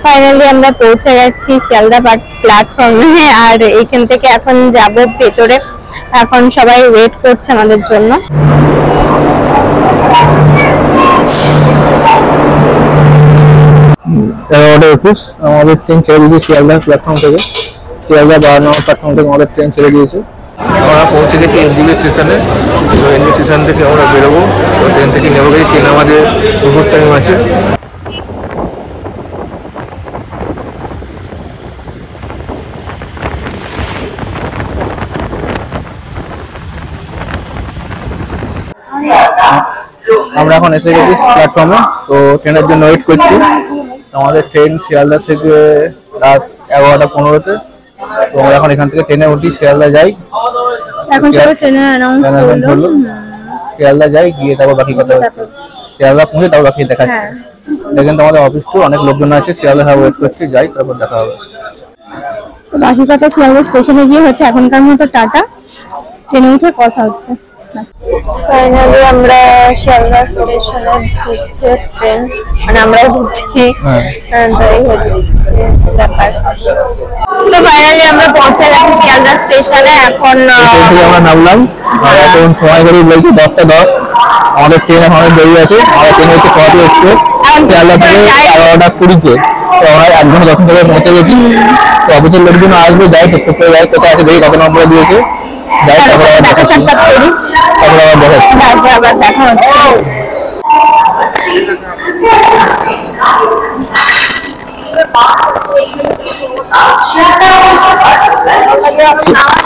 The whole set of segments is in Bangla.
ফাইনালি আমরা পৌঁছে গেছি শিয়ালদা প্ল্যাটফর্মে, আর এখান থেকে এখন যাব ভেতরে। এখন সবাই ওয়েট করছে আমাদের জন্য। আমাদের ট্রেন ছেড়ে দিয়েছে শিয়ালদা প্ল্যাটফর্ম থেকে, শিয়ালদা 12 নম্বর প্ল্যাটফর্ম থেকে আমাদের ট্রেন ছেড়ে দিয়েছে। আমরা পৌঁছে গেছি এনজিবি স্টেশনে। তো এনজিবি স্টেশন থেকে আমরা বেরোবো, তো ট্রেন থেকে নেবো। গেছি ট্রেন আমাদের দুপুর টাইম আছে। আমরা এখন এসে গেছি প্ল্যাটফর্মে, তো ট্রেনের জন্য ওয়েট করছি। আমাদের ট্রেন শিয়ালদা থেকে রাত 11টা 15-তে। তো আমরা এখন এখান থেকে ট্রেনে উঠি, শিয়ালদা যাই। এখন সবাই ট্রেনে অ্যানাউন্স করলো, শিয়ালদা যাই, গিয়ে তারপর বাকি কথা হচ্ছে। শিয়ালদা পৌঁছে তারপর বাকি দেখা যাচ্ছে। দেখেন তো আমাদের অফিস টু অনেক লোকজন আছে, শিয়ালদা ওয়েট করছি, যাই তারপর দেখা হবে। তো বাকি কথা শিয়ালদা স্টেশনে গিয়ে হচ্ছে। এখনকার মতো টাটা, ট্রেনে উঠে কথা হচ্ছে। ফাইনালি আমরা শিয়ালদা স্টেশনে ঢুকছে ট্রেন, মানে আমরা ঢুকছি, তাই হচ্ছে ব্যাপার। তো ফাইনালি আমরা পৌঁছে গেছি শিয়ালদা স্টেশনে। এখন আমরা নামলাম, এখন সময় করে বলছি 10টা 10। আমাদের ট্রেন এখন অনেক দেরি আছে। আমাদের ট্রেন হচ্ছে কটি এক্সপ্রেস, শিয়ালদা থেকে 11টা 20-তে। তো আমরা 1 ঘন্টা 10 মিনিট পৌঁছে গেছি। তো অফিসের লোকজন আসবে, যাই তো যাই, কোথায় আছে দেখি, কত নম্বরে দিয়েছে, যাই তারপর আবার দেখা করি, তারপর আবার দেখা হচ্ছে।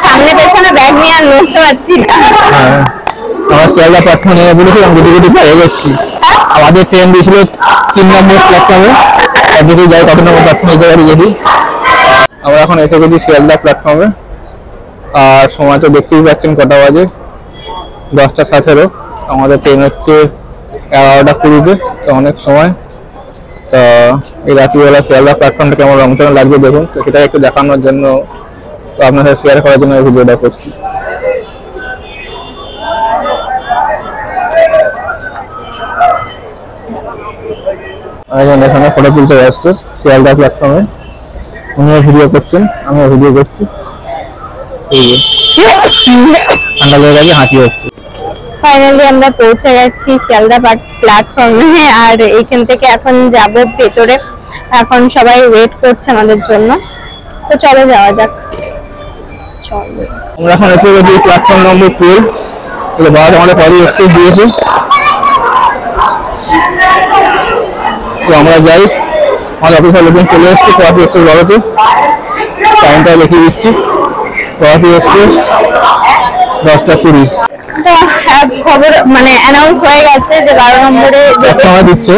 সামনে পেছনে ব্যাগ নিয়ে আর নড়তে পারছি না। আমার শিয়ালদা প্ল্যাটফর্মে নেমে বলেছিলাম, গুটি গুটি পেয়ে যাচ্ছি। আমাদের ট্রেন দিয়েছিল 3 নম্বর প্ল্যাটফর্মে, দেখি যাই কত নম্বর প্ল্যাটফর্মে যেতে পারি দেখি। আমরা এখন এসে গেছি শিয়ালদা প্ল্যাটফর্মে, আর সময় তো দেখতেই পাচ্ছেন কটা বাজে, 10টা 17। আমাদের ট্রেন হচ্ছে 11টা 20-তে। তো অনেক সময়। তো এই রাত্রিবেলা শিয়ালদা প্ল্যাটফর্মটা কেমন রংচং লাগবে দেখুন, তো সেটা একটু দেখানোর জন্য, তো আপনার সাথে শেয়ার করার জন্য এই ভিডিওটা করছি। এখানে ফটো তুলতে ব্যস্ত শিয়ালদা প্ল্যাটফর্মে, উনিও ভিডিও করছেন, আমিও ভিডিও করছি। ঠান্ডা লেগে হাঁটি হচ্ছে। ফাইনালি আমরা পৌঁছে গেছি শিয়ালদা প্ল্যাটফর্মে, আর এইখান থেকে এখন যাব ভেতরে। এখন সবাই ওয়েট করছে আমাদের জন্য, তো চলে যাওয়া যাক। আমরা এখন এসে গেছি প্ল্যাটফর্ম নম্বর 12। বারোটা আমাদের পরে এক্সপ্রেস দিয়েছে, তো আমরা যাই। আমাদের অফিসের লোকজন চলে এসছে কফি এক্সপ্রেস বারোতে। টাইমটা লিখিয়ে দিচ্ছি, কফি এক্সপ্রেস 10টা 20। তো খবর মানে অ্যানাউন্স হয়ে গেছে যে 12 নম্বরে দিচ্ছে।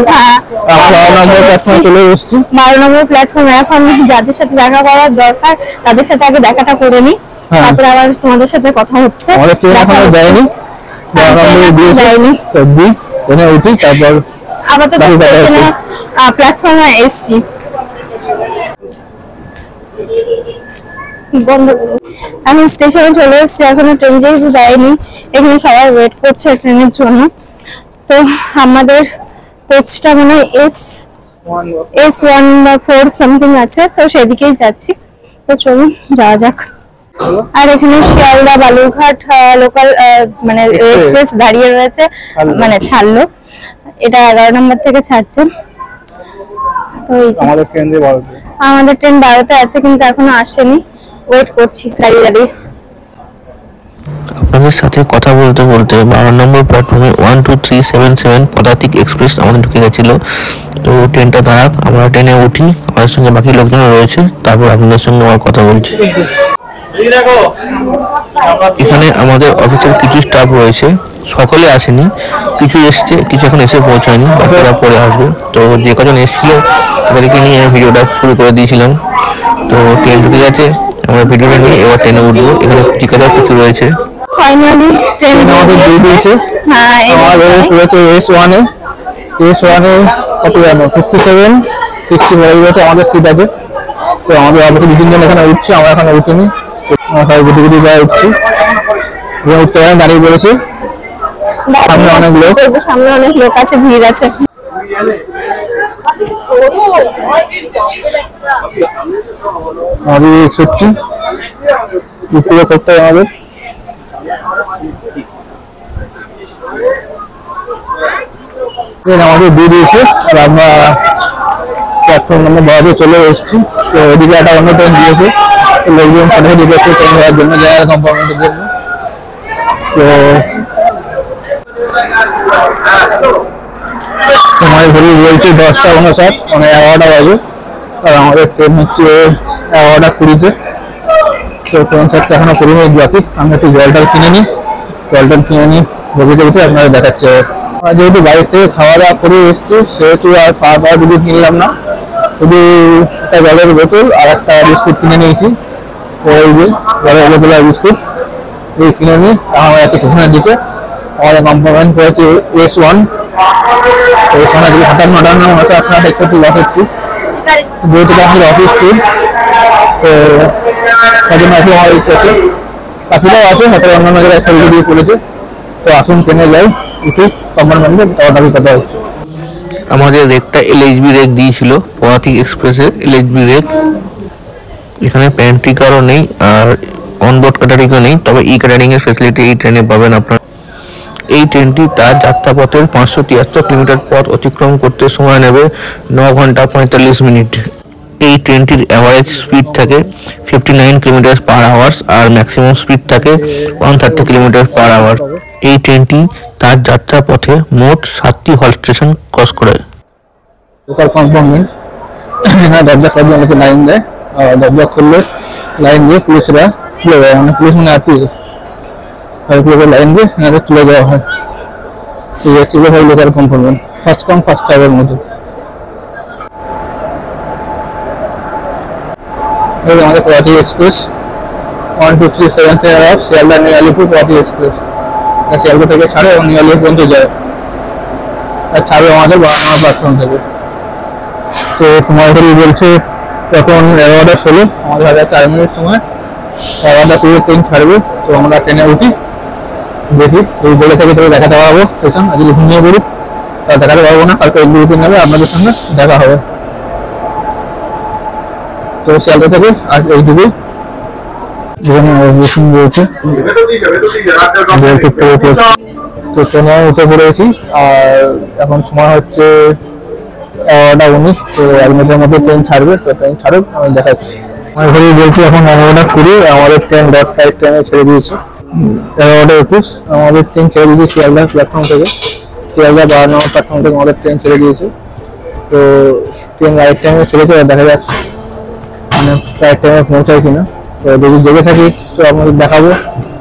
আমরা 12 নম্বর প্ল্যাটফর্মে চলে এসেছি। 12 নম্বর প্ল্যাটফর্মে এখন যাদের সাথে দেখা করার দরকার তাদের সাথে আগে দেখাটা করে নি, তারপরে আবার তোমাদের সাথে কথা হচ্ছে। আমাদের ট্রেন এখনো যায়নি, 12 নম্বরে দিয়েছে, তো দিই ট্রেনে উঠি, তারপর আবার তো প্ল্যাটফর্মে এসেছি। এখন স্টেশনে চলে এসেছি, এখনো ট্রেন যেহেতু যায়নি, এখানে সবাই ওয়েট করছে ট্রেনের জন্য। তো আমাদের কোচটা মানে S1 সামথিং আছে, তো সেদিকেই যাচ্ছি। তো চলুন যাওয়া যাক। আর এখানে শিয়ালদা বালুরঘাট লোকাল মানে এক্সপ্রেস দাঁড়িয়ে রয়েছে, মানে ছাড়লো, এটা 11 নম্বর থেকে ছাড়ছে। তো আমাদের ট্রেন 12তে আছে, কিন্তু এখনো আসেনি, ওয়েট করছি দাঁড়িয়ে দাঁড়িয়ে। আপনাদের সাথে কথা বলতে বলতে 12 নম্বর প্ল্যাটফর্মে 12377 পদাতিক এক্সপ্রেস আমাদের ঢুকে গেছিল। তো ট্রেনটা দাঁড়াক, আমরা ট্রেনে উঠি, আমাদের সঙ্গে বাকি লোকজন রয়েছে, তারপর আপনাদের সঙ্গে আমার কথা বলছি। এখানে আমাদের অফিসের কিছু স্টাফ রয়েছে, সকলে আসেনি, কিছু এসছে, কিছু এখন এসে পৌঁছায়নি, বাকিরা পরে আসবে। তো যে কজন এসেছিল তাদেরকে নিয়ে ভিডিওটা শুরু করে দিয়েছিলাম। তো ট্রেন ঢুকে গেছে, আমরা ভিডিওটা নিয়ে এবার ট্রেনে উঠবো। এখানে টিকাদার কিছু রয়েছে। ফাইনালি ট্রেন আমাদের দিয়ে দিয়েছে। হ্যাঁ, আমাদের রয়েছে S1 এ কত জানো 57 65 আমাদের সিট আছে। তো আমাদের অফিসে 2-3 জন এখানে উঠছে, আমরা এখানে উঠিনি, সবাই গুটি গুটি যায় উঠছি। উঠতে দাঁড়িয়ে পড়েছে, সামনে অনেক লোক আছে, ভিড় আছে। আমাদের 61 উপরে করতে হবে আমাদের। আমাদের দিয়ে দিয়েছে আর আমরা প্ল্যাটফর্ম নম্বর 12 চলে এসেছি। তো ওদিকে একটা অন্য ট্রেন দিয়েছে, লোকজন ফটো দিকে ট্রেন হওয়ার জন্য, জায়গা কম্পার্টমেন্টের জন্য। তো তোমার ঘড়ি বলছে 10:59, মানে 11টা বাজে। আর আমাদের ট্রেন হচ্ছে 11:20-তে। তো ট্রেন ছাড়তে এখনো 20 মিনিট বাকি। আমি একটু জলটা কিনে নিই, বগিতে উঠে আপনারা দেখাচ্ছে। যেহেতু বাইরে থেকে খাওয়া দাওয়া করে এসছি সেহেতু আর খাওয়া কিছু কিনলাম না, শুধু একটা জলের বোতল আর একটা বিস্কুট কিনে নিয়েছি। ওই যে জলের বোতল আর বিস্কুট এই কিনে নিই। আমার এত সেখানের দিকে আমাদের কম্পার্টমেন্ট করেছে S1। এই সময় যদি হঠাৎ হয়তো আপনারা একটু লস একটু, যেহেতু আমাদের অফিস ট্যুর, তো তার জন্য আসলে আমার ইচ্ছে কাকুরাও আছে, হয়তো অন্যান্য জায়গায় ছবি দিয়ে পড়েছে। তো আসুন ট্রেনে যাই, উঠি কম্পার্টমেন্টে, তাড়াতাড়ি কথা হচ্ছে। আমাদের রেকটা LHB রেক দিয়েছিল, পদাতিক এক্সপ্রেসের LHB রেক। এখানে প্যান্ট্রি কারও নেই আর অনবোর্ড ক্যাটারিংও নেই, তবে ই ক্যাটারিং এর ফ্যাসিলিটি এই ট্রেনে পাবেন আপনারা। এই ট্রেনটি তার যাত্রাপথের 573 কিলোমিটার পথ অতিক্রম করতে সময় নেবে 9 ঘন্টা 45 মিনিট। এই ট্রেনটির অ্যাভারেজ স্পিড থাকে 59 কিলোমিটার পার আওয়ার্স আর ম্যাক্সিমাম স্পিড থাকে 130 কিলোমিটার পার আওয়ার। এই ট্রেনটি তার যাত্রাপথে মোট 7টি হল স্টেশন ক্রস করে। লোকাল কম্পার্টমেন্ট, এখানে দরজা খুললে অনেকে লাইন দেয়, আর দরজা খুললে লাইন দিয়ে পুলিশরা খুলে দেয়, মানে পুলিশ মানে আটকে লাইন দিয়ে এখানে তুলে দেওয়া হয়। এই হচ্ছে local compartment, first come first সার্ভের মধ্যে। আমাদের পদাতিক এক্সপ্রেস 12377 শিয়ালদা নিউ আলিপুর পদাতিক এক্সপ্রেস। শিয়ালদা থেকে ছাড়ে এবং নিউ আলিপুর পর্যন্ত যায়, আর ছাড়বে আমাদের 12 নম্বর প্ল্যাটফর্ম থেকে। তো সময় ঘড়ি বলছে এখন 11:16, আমাদের হাতে 4 মিনিট সময়। 11:20 ট্রেন ছাড়বে। তো আমরা ট্রেনে উঠি, দেখি এই বলে থেকে তবে দেখাতে পারবো স্টেশন। আজকে ঘুমিয়ে পড়ি, তা দেখাতে পারবো না, কালকে এক দুদিন নেবে আপনাদের সঙ্গে দেখা হবে। তো শিয়ালদা থেকে আর এইটুকুই। রয়েছে তো ট্রেনে উঠে পড়েছি, আর এখন সময় হচ্ছে 11:19। তো 1 মিনিটের মধ্যে ট্রেন ছাড়বে। তো ট্রেন ছাড়ুক, আমি দেখাচ্ছি। আমার ঘড়ি বলছি এখন 11:20। আমাদের ট্রেন 10টায় ট্রেনে ছেড়ে দিয়েছে। 11:21 আমাদের ট্রেন ছেড়ে দিয়েছে শিয়ালদা প্ল্যাটফর্ম থেকে। শিয়ালদা 12 নম্বর প্ল্যাটফর্ম থেকে আমাদের ট্রেন ছেড়ে দিয়েছে। তো ট্রেন রাইট টাইমে ছেড়েছে, দেখা যাচ্ছে মানে রাইট টাইমে পৌঁছায় কিনা। তো যদি জেগে থাকি তো আপনাদের দেখাবো,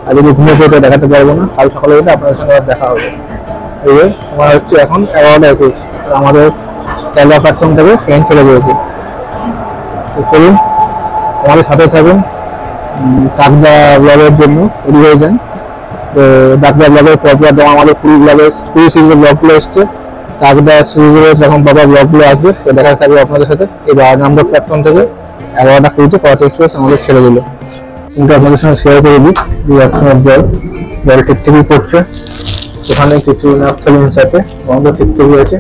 আর যদি ঘুমিয়ে পড়ে দেখাতে পারবো না। কাল সকালে উঠে আপনাদের সঙ্গে দেখা হবে। এই আমার হচ্ছে এখন 11:21, আমাদের শিয়ালদা প্ল্যাটফর্ম থেকে ট্রেন ছেড়ে দিয়েছে। তো চলুন আমাদের সাথে থাকুন, কাকদা ব্লগের জন্য রেডি হয়ে যান। তো কাকদা ব্লগের পরপর আমাদের 20 সিরিজের ব্লগগুলো এসছে, কাকদা সিরিজের যখন বাবা ব্লগগুলো আসবে তো দেখা থাকবে আপনাদের সাথে। এই 12 নম্বর প্ল্যাটফর্ম থেকে 11:20 পদাতিক এক্সপ্রেস আমাদের ছেড়ে দিল। কিন্তু আপনাদের সঙ্গে শেয়ার করে দিই, জল টিকটিকি পড়ছে। ওখানে কিছু ন্যাপথলিনস আছে, বন্ধ টিকটিকি আছে,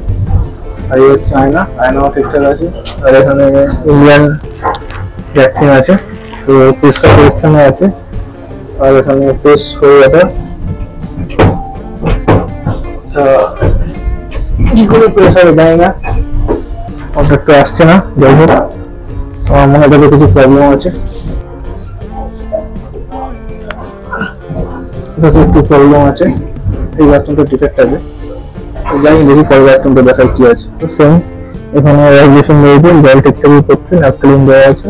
আর এই হচ্ছে আয়নাও ঠিকঠাক আছে। আর এখানে ইন্ডিয়ান জ্যাকসিন আছে, তো পরিষ্কার পরিচ্ছন্ন আছে। আর এখানে পেস্ট হয়ে যাবে, কি করে প্রেস হবে জানি না, কন্ট্রাক্ট আসছে না। যাই হোক, আমার মনে হয় কিছু প্রবলেম আছে, একটু প্রবলেম আছে। এই বাথরুমটা ডিফেক্ট আছে, জানি দেখি পরের বাথরুমটা দেখাই কি আছে। তো সেম এখানে রেগুলেশন রয়েছে, জল ঠিকঠাকই পড়ছে, ন্যাপথলিন দেওয়া আছে,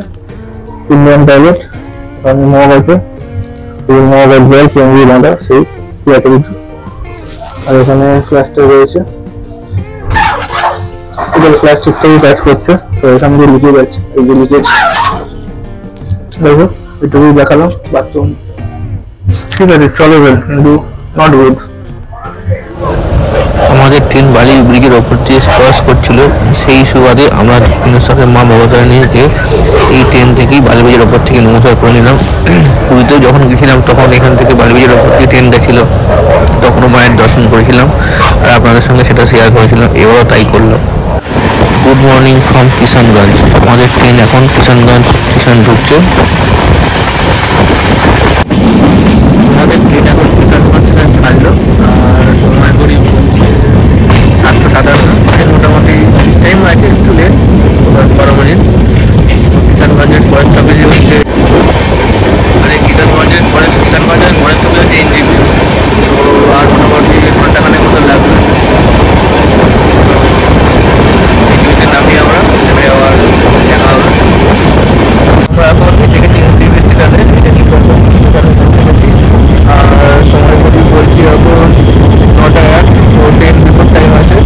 ইন্ডিয়ান টয়লেট, এখানে মগ আছে, মোবাইল জল চেঞ্জি বাঁধা সেই কি আছে কিছু। আর এখানে ফ্ল্যাশটা রয়েছে, ফ্ল্যাশ ঠিকঠাকই কাজ করছে। তো এখান দিয়ে লিকেজ আছে, এই যে লিকেজ। দেখো এটুকুই দেখালাম বাথরুম, ঠিক আছে চলেবেল, কিন্তু নট গুড। আমাদের ট্রেন বালি ব্রিজের ওপর দিয়ে ক্রস করছিল, সেই সুবাদে আমরা সাথে মা মমতারানীকে এই ট্রেন থেকেই বালি ব্রিজের ওপর থেকে নমস্কার করে নিলাম। পুরীতেও যখন গেছিলাম তখন এখান থেকে বালি ব্রিজের ওপর দিয়ে ট্রেনটা ছিল, তখনও মায়ের দর্শন করেছিলাম আর আপনাদের সঙ্গে সেটা শেয়ার করেছিলাম, এবারও তাই করলাম। Good morning from Kishanganj. আমাদের ট্রেন এখন কিষানগঞ্জ স্টেশন ঢুকছে। আমাদের ট্রেন এখন কিষানগঞ্জ স্টেশন ছাড়লো আর সময় করি 8:57। মোটামুটি টাইম আছে, একটু লেট, 12 মিনিট। কিষানগঞ্জের পরের স্টপেজই হচ্ছে কিষানগঞ্জের পরের স্টপেজ হচ্ছে এনজেপি। তো আর মোটামুটি ঘন্টাখানেক মতো লাগবে। নামিয়ে আমরা নেমে আবার দেখা হবে। আমরা এখন গেছি এনজেপি স্টেশনে, আর সময় করি বলছি এখন 9:01। তো ট্রেন বিফোর টাইম আছে।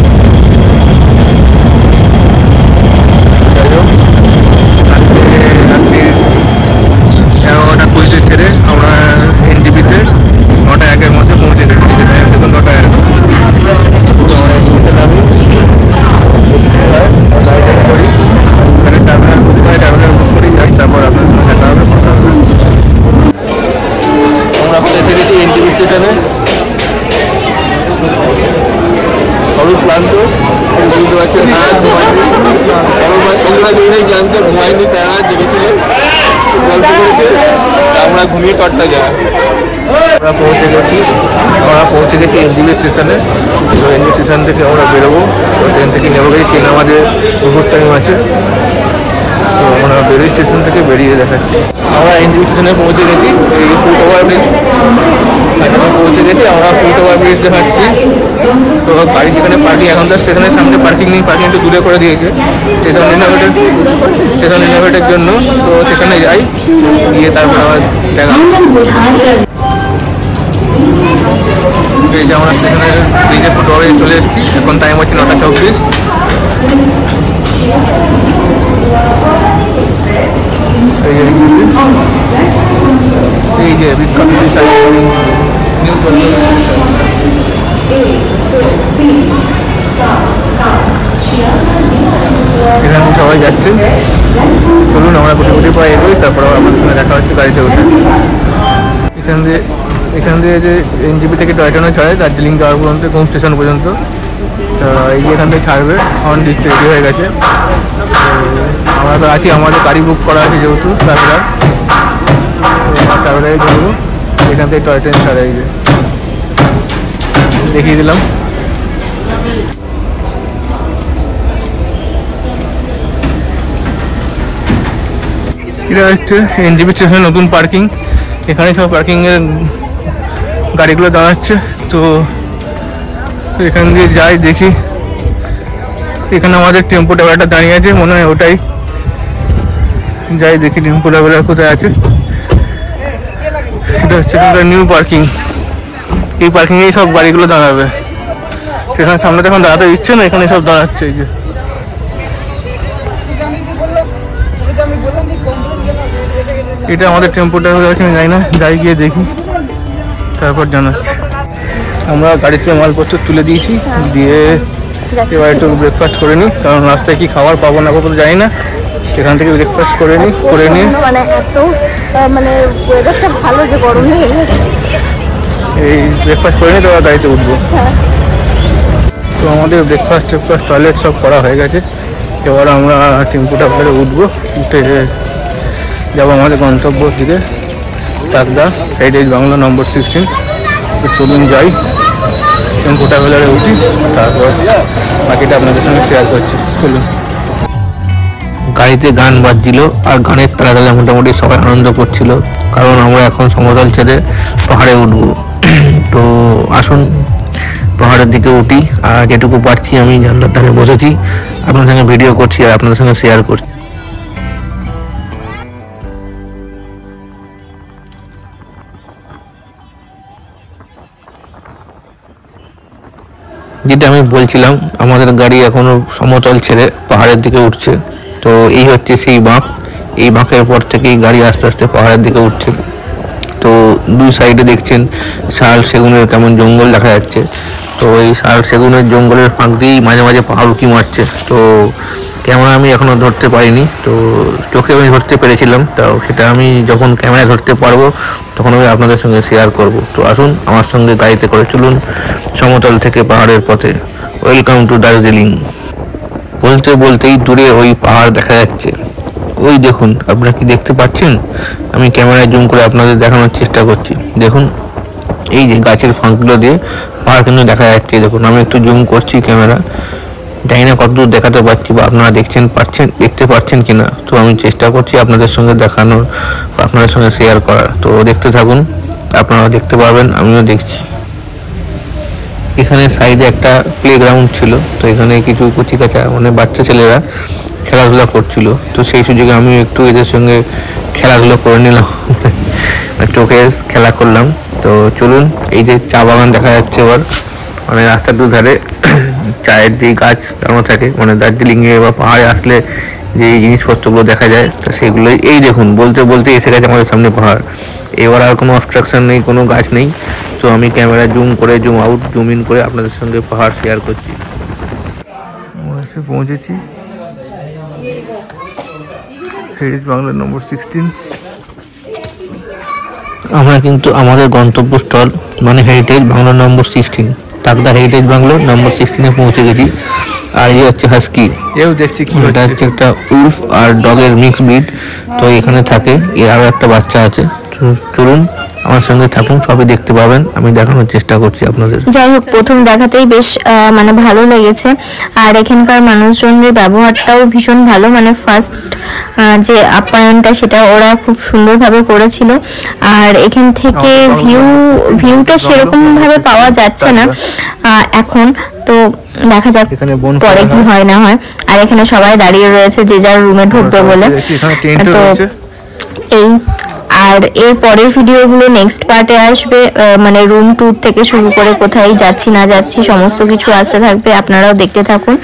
যাই হোক, রাত্রি 11:20 ছেড়ে আমরা এনজেপিতে 9:01-এর মধ্যে পৌঁছে গেছি। দেখুন 9:01। তো আমরা এনজেপিতে নামি রাইড করি, ওখানে ট্রাভেলার বুক করি, যাই, তারপর আপনার সঙ্গে দেখা হবে, কথা হবে। আমরা এখন এসে গেছি এনজেপি স্টেশনে। সবই ক্লান্ত, বুঝতে পারছেন। সন্ধ্যায় ক্লান্ত, ঘুমাইনি, সারা রাত জেগেছিলেন, গল্প করেছে, আমরা ঘুমিয়ে টটটা যায়। আমরা পৌঁছে গেছি এনজেপি স্টেশনে। তো এনজেপি স্টেশন থেকে আমরা বেরোবো। তো ট্রেন থেকে নেবো গেছি, ট্রেন আমাদের দুপুর টাইম আছে। তো আমরা বেরোই স্টেশন থেকে, বেরিয়ে দেখাচ্ছি। আমরা এনজেপি স্টেশনে পৌঁছে গেছি। এই ফুট ওভার ব্রিজ এখানে পৌঁছে গেছি। আমরা ফুট ওভার ব্রিজ দেখাচ্ছি। তো গাড়ি যেখানে পার্কিং, এখন তো স্টেশনের সামনে পার্কিং নেই, পার্কিং একটু দূরে করে দিয়েছে স্টেশন রিনোভেটের জন্য। তো সেখানে যাই, গিয়ে তারপর আবার দেখা। এই যে আমরা স্টেশনের ব্রিজে ফুট ওভারে চলে এসেছি। এখন টাইম হচ্ছে 9:24। এই যে বিখ্যাত এখানে সবাই যাচ্ছে। চলুন আমরা গুটি পায়ে এগোই, তারপর আমার সঙ্গে দেখা হচ্ছে গাড়িতে উঠে। এখান দিয়ে যে এনজেপি থেকে টয় ট্রেনে ছাড়ে দার্জিলিং যাওয়ার পর্যন্ত, কোন স্টেশন পর্যন্ত। এই যে এখান থেকে ছাড়বে, আমার দিচ্ছে রেডি হয়ে গেছে। আমরা তো আছি, আমাদের গাড়ি বুক করা আছে যেহেতু ট্রাভেলারে ধরবো। এখান থেকে টয় ট্রেন ছাড়ে, এই যে দেখিয়ে দিলাম। এটা হচ্ছে এনজেপি স্টেশনের নতুন পার্কিং। এখানে সব পার্কিংয়ের গাড়িগুলো দাঁড়াচ্ছে। তো এখান দিয়ে যাই, দেখি। এখানে আমাদের টেম্পো ট্রাভেলারটা দাঁড়িয়ে আছে, মনে হয় ওটাই। যাই দেখি টেম্পো ট্রাভেলার কোথায় আছে। এটা হচ্ছে নিউ পার্কিং। এই পার্কিংয়েই সব গাড়িগুলো দাঁড়াবে। সেখানে সামনে তো এখন দাঁড়াতে দিচ্ছে না, এখানে সব দাঁড়াচ্ছে। এই যে এটা আমাদের টেম্পো ট্রাভেলার, এখানে যাই না, যাই গিয়ে দেখি, তারপর জানাচ্ছি। আমরা গাড়িতে মালপত্র তুলে দিয়েছি, দিয়ে এবার একটু ব্রেকফাস্ট করে নিই, কারণ রাস্তায় কি খাবার পাবো না পাবো তো জানি না। এখান থেকে ব্রেকফাস্ট করে নিই, মানে এত মানে ওয়েদারটা ভালো যে গরম হয়ে গেছে। এই ব্রেকফাস্ট করে নিই, তো গাড়িতে উঠবো। তো আমাদের ব্রেকফাস্ট টয়লেট সব করা হয়ে গেছে। এবার আমরা টেম্পো ট্রাভেলারে উঠবো, উঠে যাবো আমাদের গন্তব্যর দিকে, চাকদা হেরিটেজ বাংলো নম্বর 16। তো চলুন যাই, টেম্পো ট্রাভেলারে উঠি, তারপর বাকিটা আপনাদের সঙ্গে শেয়ার করছি। চলুন। গাড়িতে গান বাজছিল, আর গানের তালে তালে মোটামুটি সবাই আনন্দ করছিল, কারণ আমরা এখন সমতল ছেড়ে পাহাড়ে উঠবো। তো আসুন পাহাড়ের দিকে উঠি। আর যেটুকু পারছি আমি জানলার ধারে বসেছি, আপনাদের সঙ্গে ভিডিও করছি আর আপনাদের সঙ্গে শেয়ার করছি। যেটা আমি বলছিলাম, আমাদের গাড়ি এখনো সমতল ছেড়ে পাহাড়ের দিকে উঠছে। তো এই হচ্ছে সেই বাঁক। এই বাঁকের পর থেকেই গাড়ি আস্তে আস্তে পাহাড়ের দিকে উঠছে। তো দুই সাইডে দেখছেন শাল সেগুনের কেমন জঙ্গল দেখা যাচ্ছে। তো এই শাল সেগুনের জঙ্গলের ফাঁক দিয়েই মাঝে মাঝে পাহাড় উঁকি মারছে। তো ক্যামেরা আমি এখনও ধরতে পারিনি, তো চোখে আমি ধরতে পেরেছিলাম। তাও সেটা আমি যখন ক্যামেরায় ধরতে পারবো তখন আমি আপনাদের সঙ্গে শেয়ার করব। তো আসুন আমার সঙ্গে গাড়িতে করে চলুন সমতল থেকে পাহাড়ের পথে। Welcome to Darjeeling. বলতে বলতেই দূরে ওই পাহাড় দেখা যাচ্ছে। ওই দেখুন, আপনারা কি দেখতে পাচ্ছেন? আমি ক্যামেরায় জুম করে আপনাদের দেখানোর চেষ্টা করছি। দেখুন এই যে গাছের ফাঁকগুলো দিয়ে পাহাড় কিন্তু দেখা যাচ্ছে। দেখুন আমি একটু জুম করছি ক্যামেরা, জানি না কতদূর দেখাতে পারছি বা আপনারা দেখতে পাচ্ছেন কিনা। তো আমি চেষ্টা করছি আপনাদের সঙ্গে দেখানোর, আপনাদের সঙ্গে শেয়ার করার। তো দেখতে থাকুন, আপনারা দেখতে পাবেন, আমিও দেখছি। এখানে সাইডে একটা প্লেগ্রাউন্ড ছিল, তো এখানে কিছু কচিকাঁচা মানে বাচ্চা ছেলেরা খেলাধুলা করছিল। তো সেই সুযোগে আমি একটু এদের সঙ্গে খেলাধুলা করে নিলাম, চোখে খেলা করলাম। তো চলুন, এই যে চা বাগান দেখা যাচ্ছে এবার, মানে রাস্তার দুধারে চায়ের যে গাছ লাগানো থাকে, মানে দার্জিলিংয়ে বা পাহাড়ে আসলে যে জিনিসপত্রগুলো দেখা যায়, তো সেগুলোই এই দেখুন বলতে বলতে এসে গেছে আমাদের সামনে পাহাড়। এবার আর কোনো অবস্ট্রাকশন নেই, কোনো গাছ নেই। তো আমি ক্যামেরা জুম করে, জুম আউট, জুম ইন করে আপনাদের সঙ্গে পাহাড় শেয়ার করছি। আমরা এসে পৌঁছেছি হেরিটেজ বাংলো নম্বর 16। আমরা কিন্তু আমাদের গন্তব্যস্থল মানে হেরিটেজ বাংলো নম্বর 16, তাকদা হেরিটেজ বাংলো নম্বর 16-এ পৌঁছে গেছি। আর এই হচ্ছে হাস্কি, এও দেখছি কি এটা হচ্ছে একটা উলফ আর ডগের মিক্স ব্রিড। তো এখানে থাকে, এর আরও একটা বাচ্চা আছে। চলুন আমার সঙ্গে থাকুন, সবই দেখতে পাবেন, আমি দেখানোর চেষ্টা করছি আপনাদের। যাই হোক, প্রথম দেখাতেই বেশ মানে ভালো লেগেছে। আর এখানকার মানুষজনের ব্যবহারটাও ভীষণ ভালো, মানে ফার্স্ট যে আপ্যায়নটা সেটা ওরা খুব সুন্দরভাবে করেছিল। আর এখান থেকে ভিউটা সেরকম ভাবে পাওয়া যাচ্ছে না এখন, তো দেখা যাক পরে কি হয় না হয়। আর এখানে সবাই দাঁড়িয়ে রয়েছে যে যার রুমে ঢুকবে বলে। তো এই আর এর পরের ভিডিওগুলো নেক্সট পার্টে আসবে, মানে রুম ট্যুর থেকে শুরু করে কোথায় যাচ্ছি না যাচ্ছি সমস্ত কিছু আসতে থাকবে, আপনারাও দেখতে থাকুন।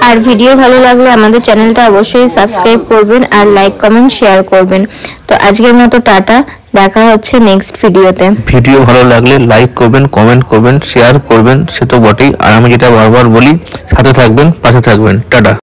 আর ভিডিও ভালো লাগলে আমাদের চ্যানেলটা অবশ্যই সাবস্ক্রাইব করবেন আর লাইক কমেন্ট শেয়ার করবেন। তো আজকের মতো টাটা, দেখা হচ্ছে নেক্সট ভিডিওতে। ভিডিও ভালো লাগলে লাইক করবেন, কমেন্ট করবেন, শেয়ার করবেন, সে তো বটেই। আর আমি যেটা বারবার বলি, সাথে থাকবেন, পাশে থাকবেন। টাটা।